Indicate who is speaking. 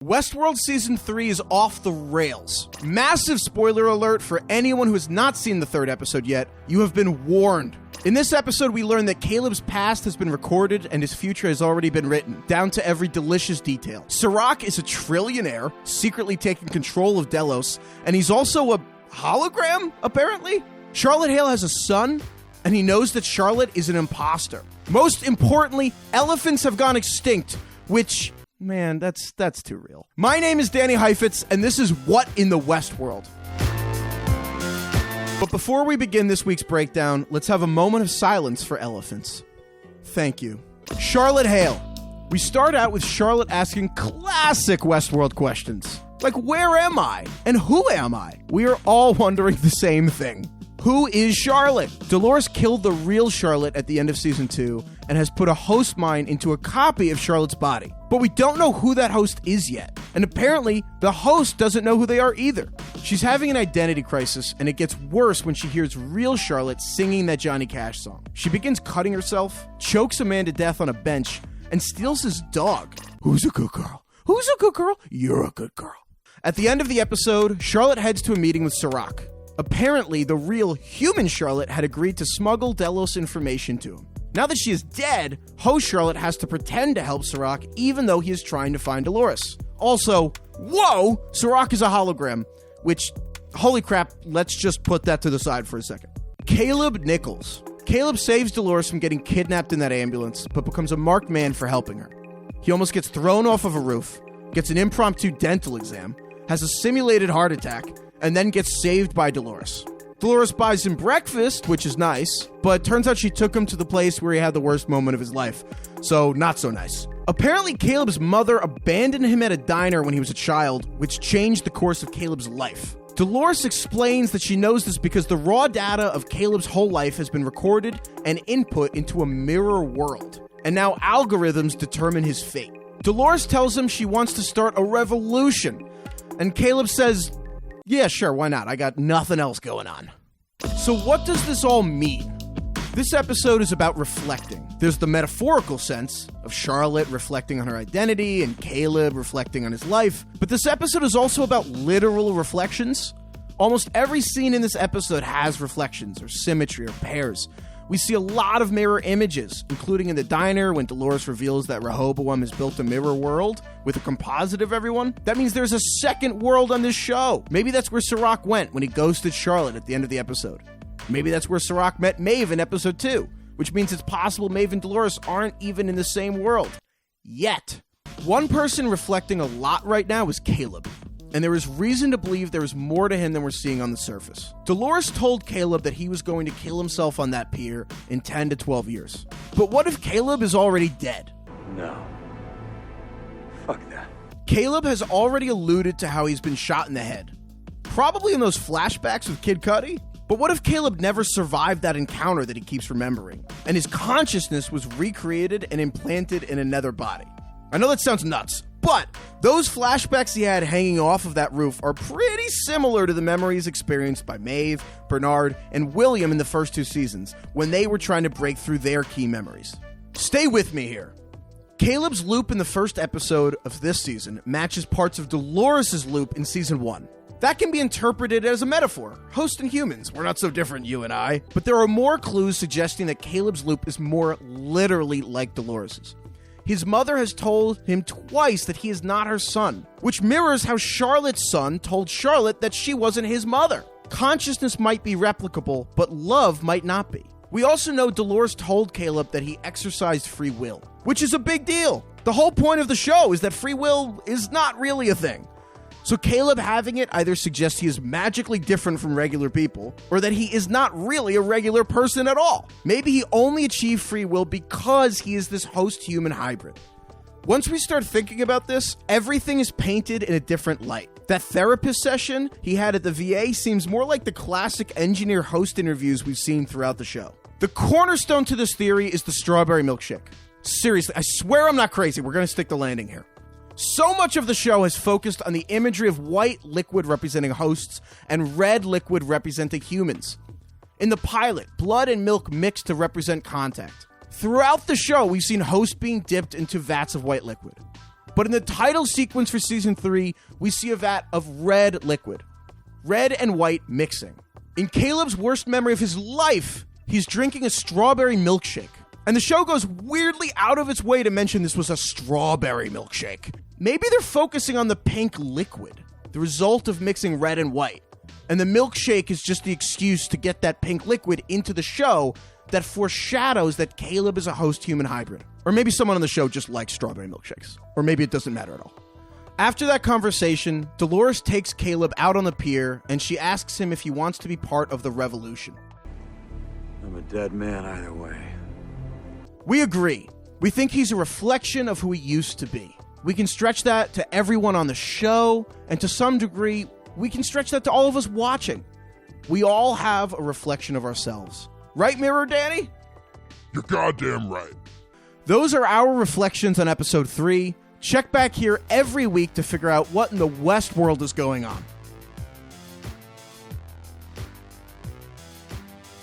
Speaker 1: Westworld Season 3 is off the rails. Massive spoiler alert for anyone who has not seen the third episode yet. You have been warned. In this episode, we learn that Caleb's past has been recorded and his future has already been written, down to every delicious detail. Sirach is a trillionaire, secretly taking control of Delos, and he's also a hologram, apparently? Charlotte Hale has a son, and he knows that Charlotte is an imposter. Most importantly, elephants have gone extinct, which... man, that's too real. My name is Danny Heifetz, and this is What in the Westworld. But before we begin this week's breakdown, let's have a moment of silence for elephants. Thank you. Charlotte Hale. We start out with Charlotte asking classic Westworld questions. Like, where am I? And who am I? We are all wondering the same thing. Who is Charlotte? Dolores killed the real Charlotte at the end of Season 2 and has put a host mind into a copy of Charlotte's body. But we don't know who that host is yet. And apparently, the host doesn't know who they are either. She's having an identity crisis, and it gets worse when she hears real Charlotte singing that Johnny Cash song. She begins cutting herself, chokes a man to death on a bench, and steals his dog. Who's a good girl? Who's a good girl? You're a good girl. At the end of the episode, Charlotte heads to a meeting with Sirach. Apparently, the real human Charlotte had agreed to smuggle Delos information to him. Now that she is dead, host Charlotte has to pretend to help Sirach even though he is trying to find Dolores. Also, whoa, Sirach is a hologram, which, holy crap, let's just put that to the side for a second. Caleb Nichols. Caleb saves Dolores from getting kidnapped in that ambulance, but becomes a marked man for helping her. He almost gets thrown off of a roof, gets an impromptu dental exam, has a simulated heart attack, and then gets saved by Dolores. Dolores buys him breakfast, which is nice, but turns out she took him to the place where he had the worst moment of his life, so not so nice. Apparently, Caleb's mother abandoned him at a diner when he was a child, which changed the course of Caleb's life. Dolores explains that she knows this because the raw data of Caleb's whole life has been recorded and input into a mirror world, and now algorithms determine his fate. Dolores tells him she wants to start a revolution, and Caleb says, yeah, sure, why not? I got nothing else going on. So what does this all mean? This episode is about reflecting. There's the metaphorical sense of Charlotte reflecting on her identity and Caleb reflecting on his life. But this episode is also about literal reflections. Almost every scene in this episode has reflections or symmetry or pairs. We see a lot of mirror images, including in the diner when Dolores reveals that Rehoboam has built a mirror world with a composite of everyone. That means there's a second world on this show. Maybe that's where Sirach went when he ghosted Charlotte at the end of the episode. Maybe that's where Sirach met Maeve in episode 2, which means it's possible Maeve and Dolores aren't even in the same world. Yet. One person reflecting a lot right now is Caleb. And there is reason to believe there is more to him than we're seeing on the surface. Dolores told Caleb that he was going to kill himself on that pier in 10 to 12 years. But what if Caleb is already dead?
Speaker 2: No. Fuck that.
Speaker 1: Caleb has already alluded to how he's been shot in the head. Probably in those flashbacks with Kid Cudi. But what if Caleb never survived that encounter that he keeps remembering, and his consciousness was recreated and implanted in another body? I know that sounds nuts, but those flashbacks he had hanging off of that roof are pretty similar to the memories experienced by Maeve, Bernard, and William in the first 2 seasons when they were trying to break through their key memories. Stay with me here. Caleb's loop in the first episode of this season matches parts of Dolores' loop in Season 1. That can be interpreted as a metaphor. Host and humans, we're not so different, you and I. But there are more clues suggesting that Caleb's loop is more literally like Dolores's. His mother has told him twice that he is not her son, which mirrors how Charlotte's son told Charlotte that she wasn't his mother. Consciousness might be replicable, but love might not be. We also know Dolores told Caleb that he exercised free will, which is a big deal. The whole point of the show is that free will is not really a thing. So Caleb having it either suggests he is magically different from regular people, or that he is not really a regular person at all. Maybe he only achieved free will because he is this host-human hybrid. Once we start thinking about this, everything is painted in a different light. That therapist session he had at the VA seems more like the classic engineer-host interviews we've seen throughout the show. The cornerstone to this theory is the strawberry milkshake. Seriously, I swear I'm not crazy. We're going to stick the landing here. So much of the show has focused on the imagery of white liquid representing hosts and red liquid representing humans. In the pilot, blood and milk mix to represent contact. Throughout the show, we've seen hosts being dipped into vats of white liquid. But in the title sequence for season 3, we see a vat of red liquid. Red and white mixing. In Caleb's worst memory of his life, he's drinking a strawberry milkshake. And the show goes weirdly out of its way to mention this was a strawberry milkshake. Maybe they're focusing on the pink liquid, the result of mixing red and white. And the milkshake is just the excuse to get that pink liquid into the show that foreshadows that Caleb is a host-human hybrid. Or maybe someone on the show just likes strawberry milkshakes. Or maybe it doesn't matter at all. After that conversation, Dolores takes Caleb out on the pier, and she asks him if he wants to be part of the revolution.
Speaker 2: I'm a dead man either way.
Speaker 1: We agree. We think he's a reflection of who he used to be. We can stretch that to everyone on the show, and to some degree, we can stretch that to all of us watching. We all have a reflection of ourselves. Right, Mirror Danny?
Speaker 3: You're goddamn right.
Speaker 1: Those are our reflections on episode 3. Check back here every week to figure out what in the Westworld is going on.